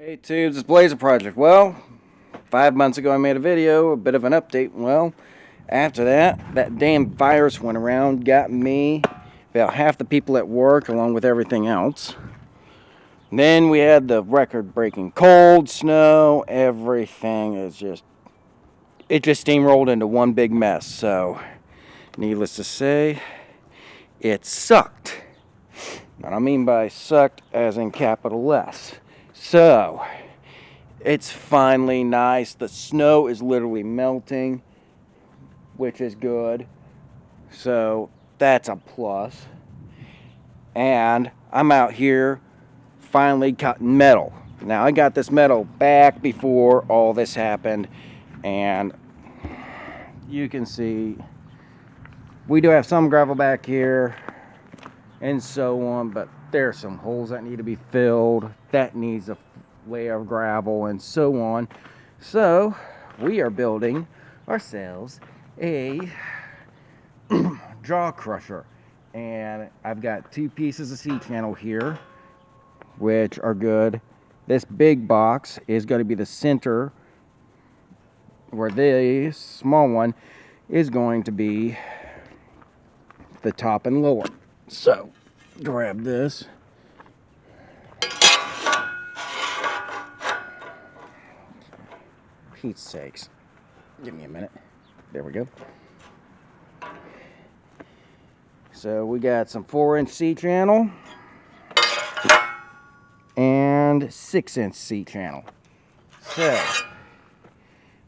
Hey tubes, it's Blazer Project. Well, 5 months ago I made a video, a bit of an update. Well, after that damn virus went around, got me, about half the people at work, along with everything else. Then we had the record-breaking cold, snow, everything it just steamrolled into one big mess. So, needless to say, it sucked. And I mean by sucked as in capital S. So, it's finally nice. The snow is literally melting, which is good. So that's a plus. And I'm out here finally cutting metal. Now I got this metal back before all this happened, and you can see we do have some gravel back here and so on, but there's some holes that need to be filled. That needs a layer of gravel and so on. So we are building ourselves a jaw crusher, and I've got two pieces of C-channel here, which are good. This big box is going to be the center, where the small one is going to be the top and lower. So grab this. Pete's sakes. Give me a minute. There we go. So we got some 4-inch C-channel and 6-inch C-channel. So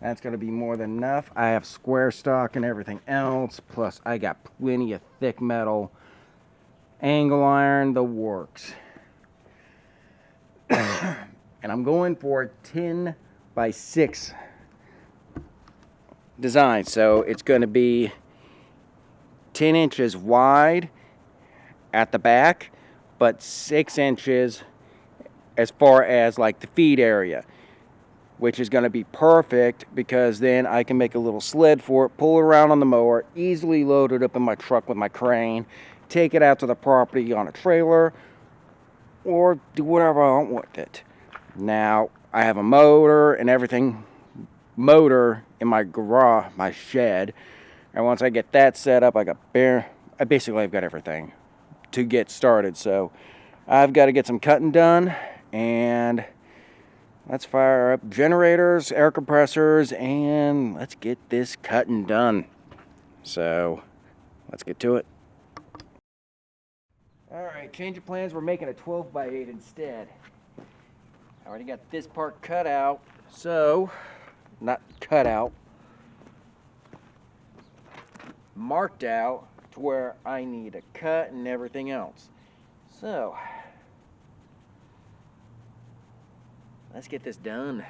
that's going to be more than enough. I have square stock and everything else, plus I got plenty of thick metal, angle iron, the works. And I'm going for a 10 by 6 design. So it's going to be 10 inches wide at the back, but 6 inches as far as like the feed area, which is going to be perfect because then I can make a little sled for it, pull it around on the mower, easily load it up in my truck with my crane, take it out to the property on a trailer, or do whatever I want with it. Now, I have a motor and everything, in my garage, my shed, and once I get that set up, I've got everything to get started. So I've got to get some cutting done, and let's fire up generators, air compressors, and let's get this cutting done. So let's get to it. Alright, change of plans. We're making a 12 by 8 instead. I already got this part cut out. So, not cut out, marked out to where I need a cut and everything else. So, let's get this done.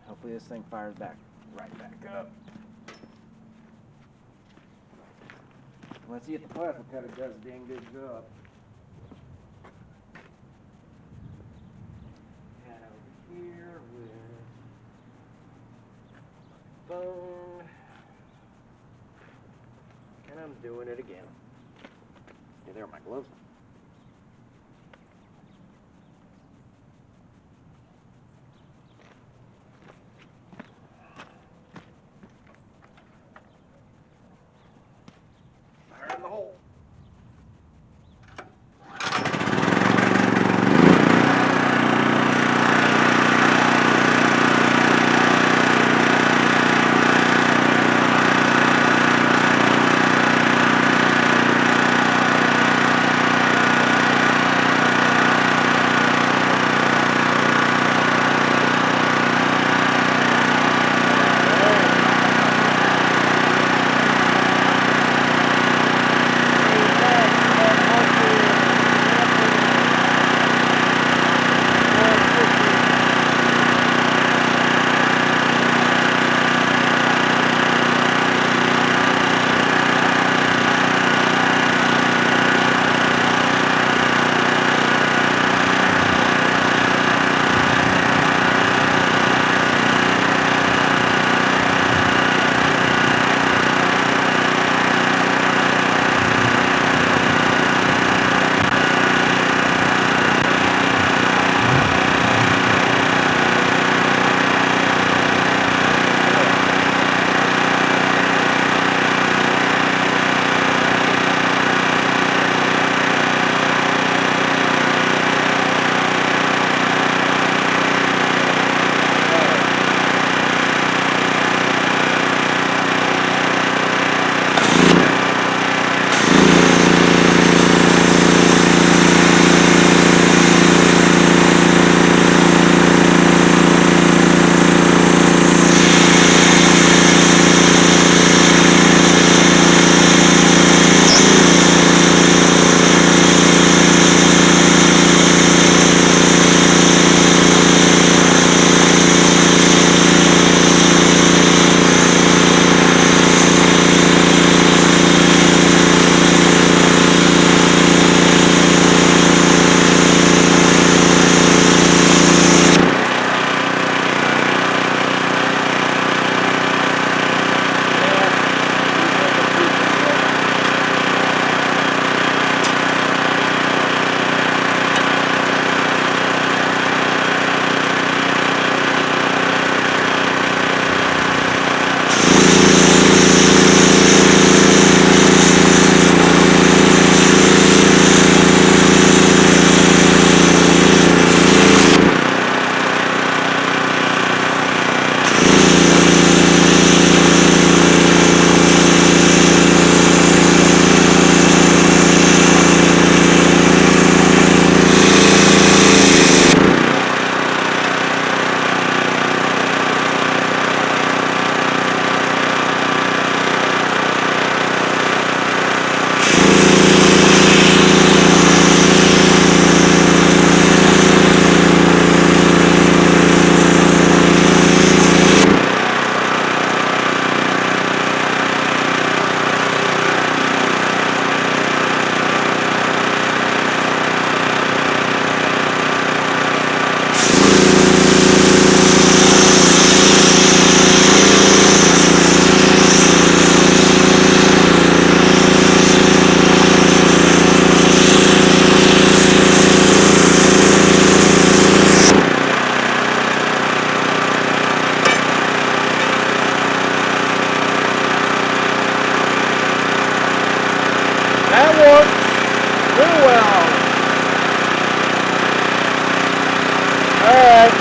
Hopefully this thing fires right back up. Let's see if the plasma cutter does a dang good job. Head over here with phone. And I'm doing it again. Okay, there are my gloves. Fire in the hole.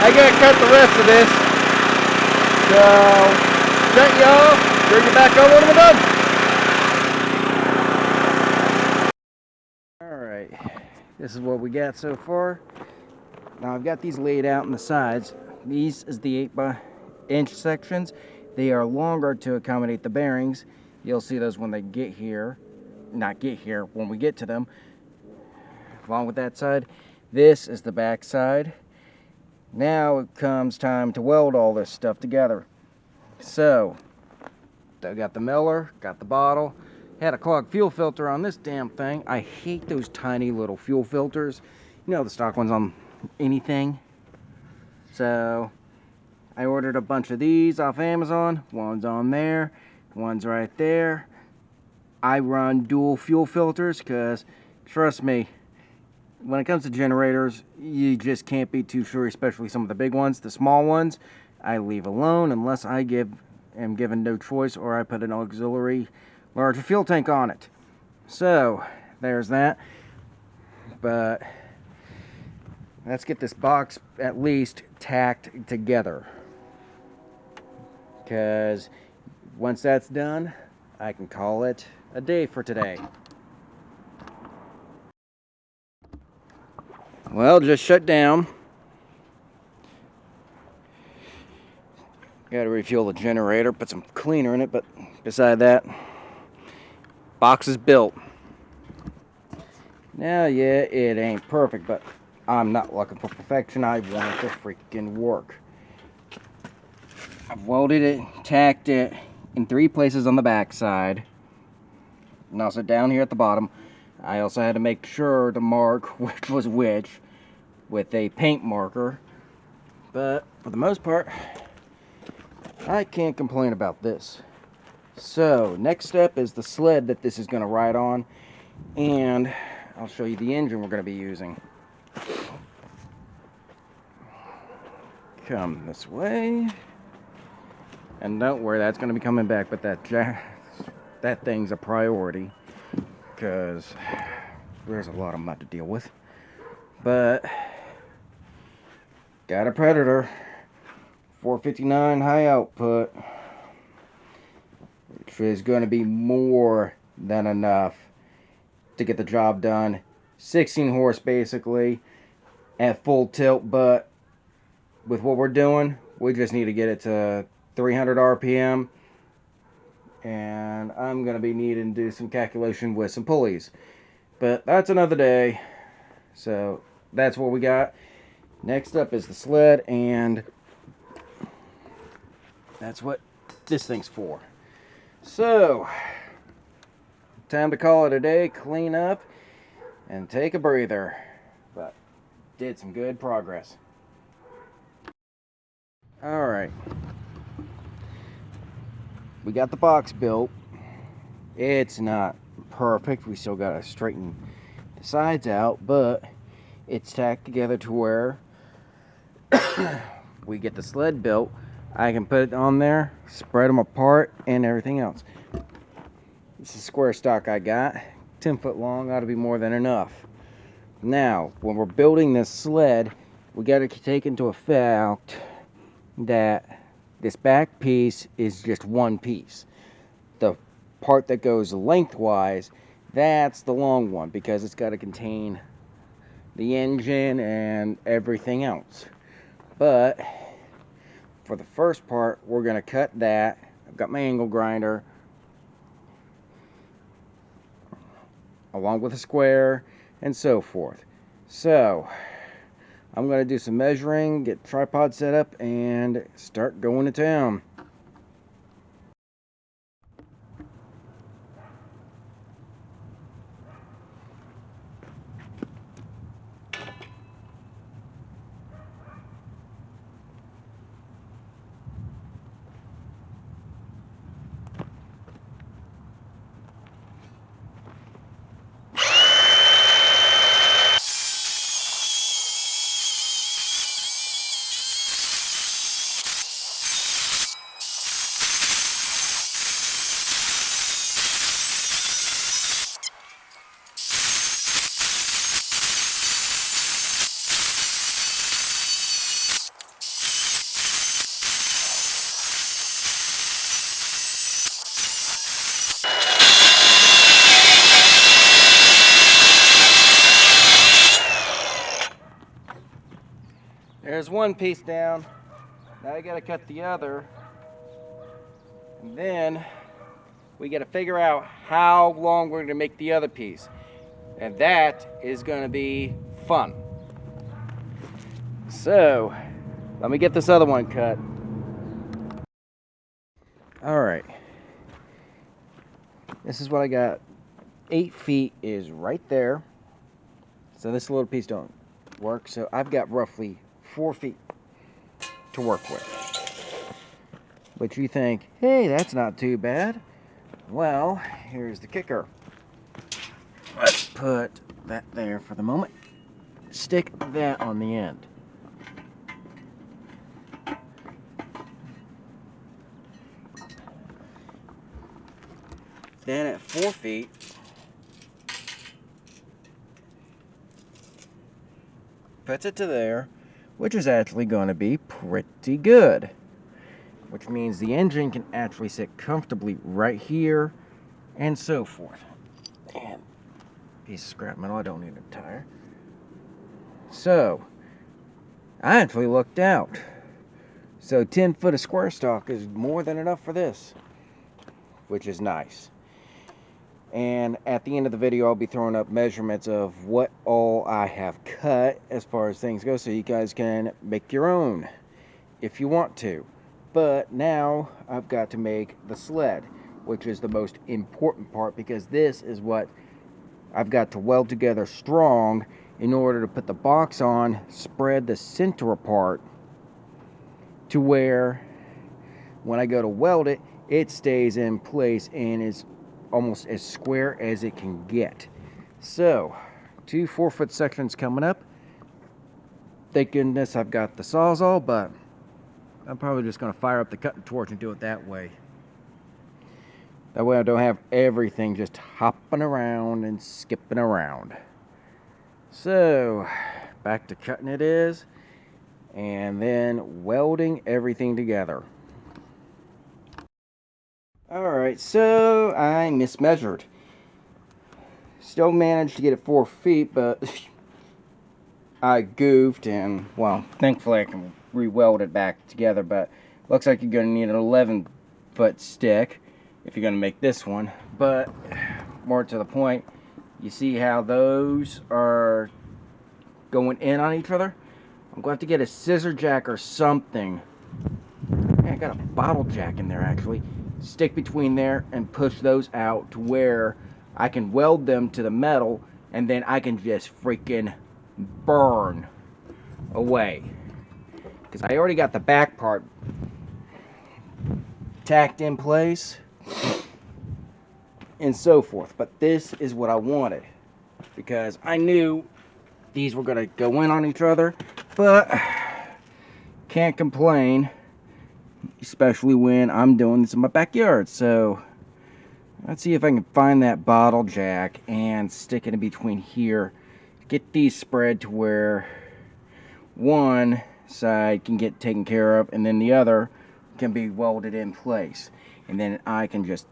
I gotta cut the rest of this. So, shut y'all. Bring you back on when we're done. Alright, this is what we got so far. Now I've got these laid out on the sides. These is the 8x-inch sections. They are longer to accommodate the bearings. You'll see those when they get here. Not get here, when we get to them. Along with that side, this is the back side. Now it comes time to weld all this stuff together. So, I got the miller, got the bottle, had a clogged fuel filter on this damn thing. I hate those tiny little fuel filters. You know, the stock ones on anything. So, I ordered a bunch of these off Amazon. One's on there, one's right there. I run dual fuel filters because, trust me, when it comes to generators, you just can't be too sure, especially some of the big ones. The small ones, I leave alone unless I am given no choice or I put an auxiliary larger fuel tank on it. So, there's that. But let's get this box at least tacked together. Because once that's done, I can call it a day for today. Well, just shut down. Got to refuel the generator, put some cleaner in it, but beside that, box is built. Now, yeah, it ain't perfect, but I'm not looking for perfection. I want it to freaking work. I've welded it, tacked it in 3 places on the back side, and also down here at the bottom. I also had to make sure to mark which was which with a paint marker, but for the most part, I can't complain about this. So, next step is the sled that this is going to ride on, and I'll show you the engine we're going to be using. Come this way. And don't worry, that's going to be coming back, but that thing's a priority, because there's a lot of mud to deal with. But, got a Predator, 459 high output, which is going to be more than enough to get the job done. 16 horse basically at full tilt, but with what we're doing, we just need to get it to 300 RPM, and I'm going to be needing to do some calculation with some pulleys, but that's another day. So that's what we got. Next up is the sled, and that's what this thing's for. So, time to call it a day, clean up, and take a breather. But did some good progress. Alright. We got the box built. It's not perfect. We still got to straighten the sides out, but it's tacked together to where we get the sled built. I can put it on there, spread them apart, and everything else. This is square stock I got. 10 foot long, ought to be more than enough. Now, when we're building this sled, we got to take into effect that this back piece is just one piece. The part that goes lengthwise, that's the long one, because it's got to contain the engine and everything else. But for the first part, we're going to cut that. I've got my angle grinder along with a square and so forth. So I'm going to do some measuring, get the tripod set up, and start going to town. There's one piece down. Now I gotta cut the other. And then we gotta figure out how long we're gonna make the other piece. And that is gonna be fun. So, let me get this other one cut. Alright. This is what I got. 8 feet is right there. So this little piece don't work. So I've got roughly 4 feet to work with. But you think, hey, that's not too bad. Well, here's the kicker. Let's put that there for the moment. Stick that on the end. Then at 4 feet, puts it to there, which is actually going to be pretty good. Which means the engine can actually sit comfortably right here and so forth. And piece of scrap metal, I don't need a tire. So, I actually looked out. So 10 foot of square stock is more than enough for this, which is nice. And at the end of the video, I'll be throwing up measurements of what all I have cut as far as things go, so you guys can make your own if you want to. But now I've got to make the sled, which is the most important part, because this is what I've got to weld together strong in order to put the box on, spread the center apart to where when I go to weld it, it stays in place and is almost as square as it can get. So, 2 4-foot sections coming up. Thank goodness I've got the Sawzall, but I'm probably just going to fire up the cutting torch and do it that way. That way I don't have everything just hopping around and skipping around. So, back to cutting it is, and then welding everything together. Alright, so I mismeasured. Still managed to get it 4 feet, but I goofed, and, well, thankfully I can re-weld it back together, but looks like you're going to need an 11-foot stick if you're going to make this one. But more to the point, you see how those are going in on each other? I'm going to have to get a scissor jack or something. Yeah, I got a bottle jack in there actually. Stick between there and push those out to where I can weld them to the metal, and then I can just freaking burn away. Because I already got the back part tacked in place and so forth. But this is what I wanted, because I knew these were going to go in on each other, but can't complain, especially when I'm doing this in my backyard. So let's see if I can find that bottle jack and stick it in between here. Get these spread to where one side can get taken care of and then the other can be welded in place. And then I can just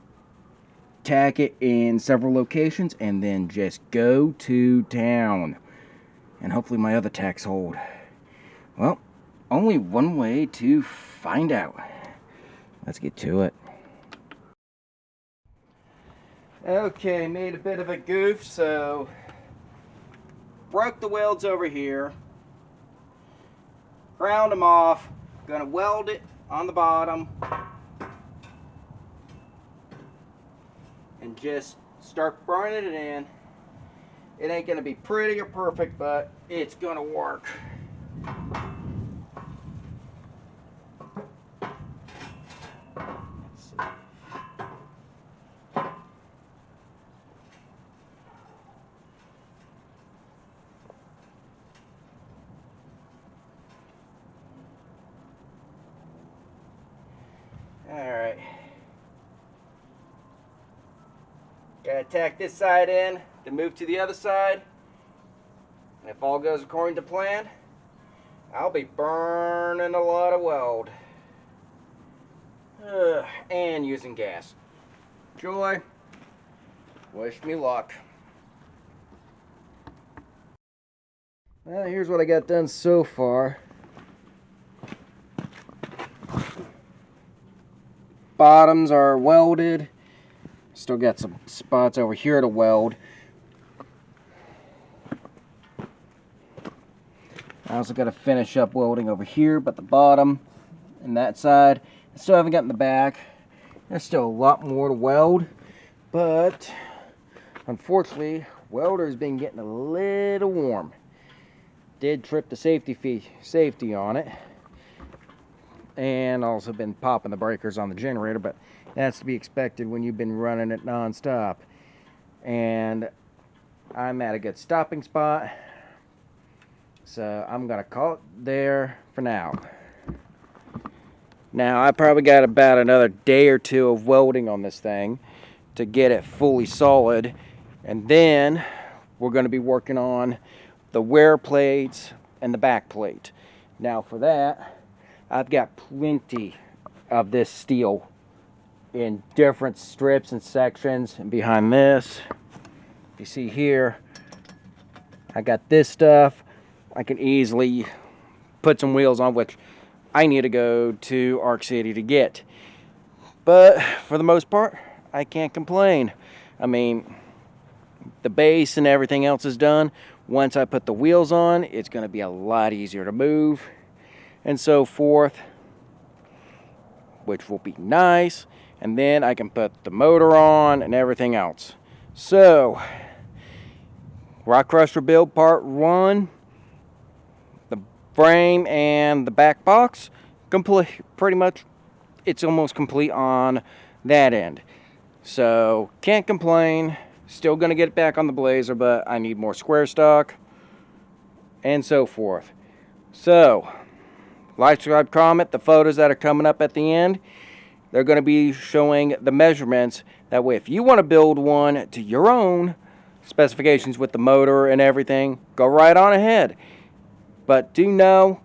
tack it in several locations and then just go to town. And hopefully my other tacks hold. Well, only one way to find out. Let's get to it. Okay, made a bit of a goof, so broke the welds over here, ground them off, gonna weld it on the bottom and just start burning it in. It ain't gonna be pretty or perfect, but it's gonna work. Let's see. Alright. Gotta tack this side in, then move to the other side. And if all goes according to plan, I'll be burning a lot of weld. And using gas. Joy, wish me luck. Well, here's what I got done so far. bottoms are welded. Still got some spots over here to weld. I also got to finish up welding over here, but the bottom and that side. I still haven't gotten the back. There's still a lot more to weld, but unfortunately, welder's been getting a little warm. Did trip the safety on it, and also been popping the breakers on the generator, but that's to be expected when you've been running it non-stop. And I'm at a good stopping spot, so I'm gonna call it there for now. Now I probably got about another day or two of welding on this thing to get it fully solid, and then we're going to be working on the wear plates and the back plate. Now for that, I've got plenty of this steel in different strips and sections. And behind this, you see here, I got this stuff. I can easily put some wheels on, which I need to go to Arc City to get. But for the most part, I can't complain. I mean, the base and everything else is done. Once I put the wheels on, it's going to be a lot easier to move and so forth, which will be nice. And then I can put the motor on and everything else. So, Rock Crusher build part 1, the frame and the back box, complete. Pretty much, it's almost complete on that end. So, can't complain. Still going to get it back on the Blazer, but I need more square stock and so forth. So, like, subscribe, comment. The photos that are coming up at the end, they're going to be showing the measurements. That way, if you want to build one to your own specifications with the motor and everything, go right on ahead. But do know,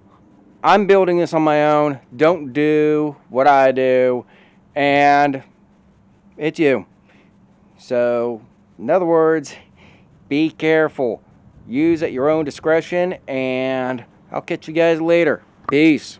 I'm building this on my own. Don't do what I do, and it's you. So, in other words, be careful. Use at your own discretion, and I'll catch you guys later. Peace.